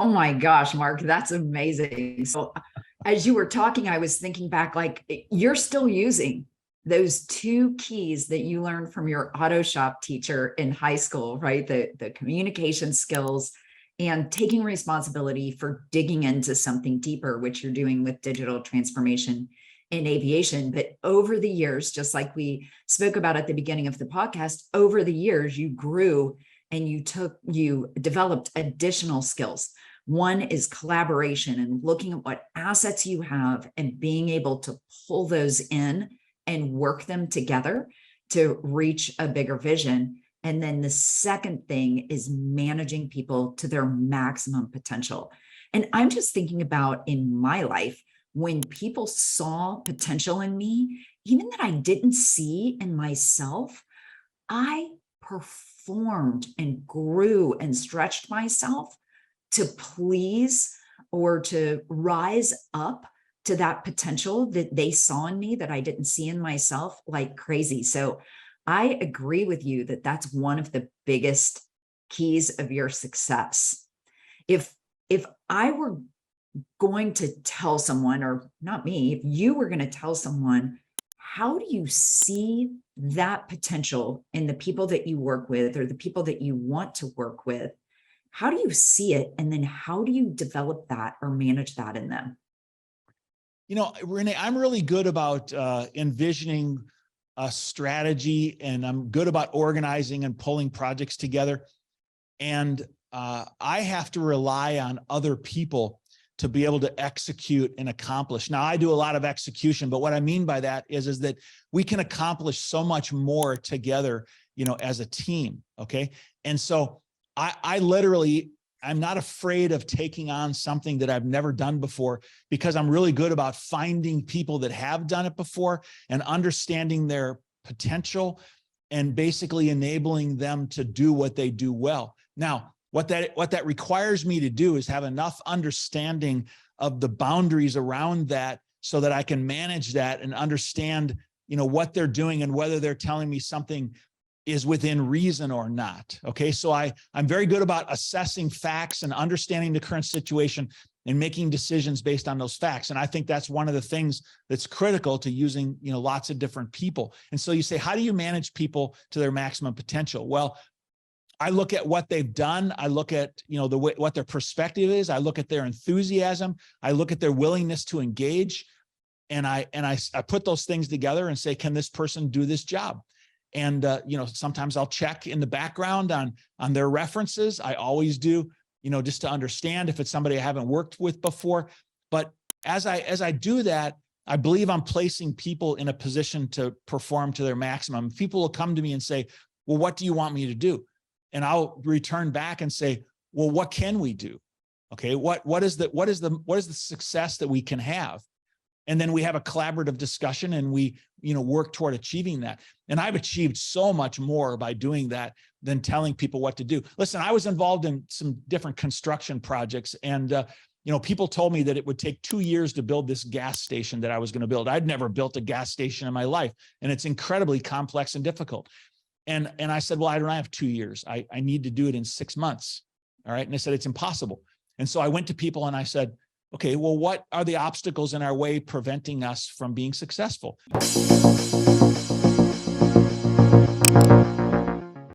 Oh my gosh, Mark, that's amazing. So, as you were talking, I was thinking back, like you're still using those two keys that you learned from your auto shop teacher in high school, right? The communication skills and taking responsibility for digging into something deeper, which you're doing with digital transformation in aviation. But over the years, just like we spoke about at the beginning of the podcast, over the years, you grew and you developed additional skills. One is collaboration and looking at what assets you have and being able to pull those in and work them together to reach a bigger vision. And then the second thing is managing people to their maximum potential. And I'm just thinking about in my life, when people saw potential in me, even that I didn't see in myself, I performed and grew and stretched myself to please or to rise up to that potential that they saw in me that I didn't see in myself like crazy. So I agree with you that that's one of the biggest keys of your success. If I were going to tell someone, or not me, if you were going to tell someone, how do you see that potential in the people that you work with or the people that you want to work with? How do you see it? And then how do you develop that or manage that in them? You know, Renee, I'm really good about envisioning a strategy, and I'm good about organizing and pulling projects together. And I have to rely on other people to be able to execute and accomplish. Now, I do a lot of execution, but what I mean by that is that we can accomplish so much more together, you know, as a team. Okay. And so I literally, I'm not afraid of taking on something that I've never done before, because I'm really good about finding people that have done it before and understanding their potential and basically enabling them to do what they do well. Now, what that requires me to do is have enough understanding of the boundaries around that so that I can manage that and understand, you know, what they're doing and whether they're telling me something is within reason or not. Okay. So I'm very good about assessing facts and understanding the current situation and making decisions based on those facts. And I think that's one of the things that's critical to using, you know, lots of different people. And so you say, how do you manage people to their maximum potential? Well, I look at what they've done. I look at, you know, the way, what their perspective is. I look at their enthusiasm. I look at their willingness to engage. And I put those things together and say, can this person do this job? And, you know, sometimes I'll check in the background on their references. I always do, you know, just to understand if it's somebody I haven't worked with before. But as I do that, I believe I'm placing people in a position to perform to their maximum. People will come to me and say, well, what do you want me to do? And I'll return back and say, well, what can we do? Okay. What is the success that we can have? And then we have a collaborative discussion and we, you know, work toward achieving that. And I've achieved so much more by doing that than telling people what to do. Listen, I was involved in some different construction projects, and, you know, people told me that it would take 2 years to build this gas station that I was going to build. I'd never built a gas station in my life, and it's incredibly complex and difficult. And I said, well, I don't have 2 years. I need to do it in 6 months. All right. And they said, it's impossible. And so I went to people and I said, okay, well, what are the obstacles in our way preventing us from being successful?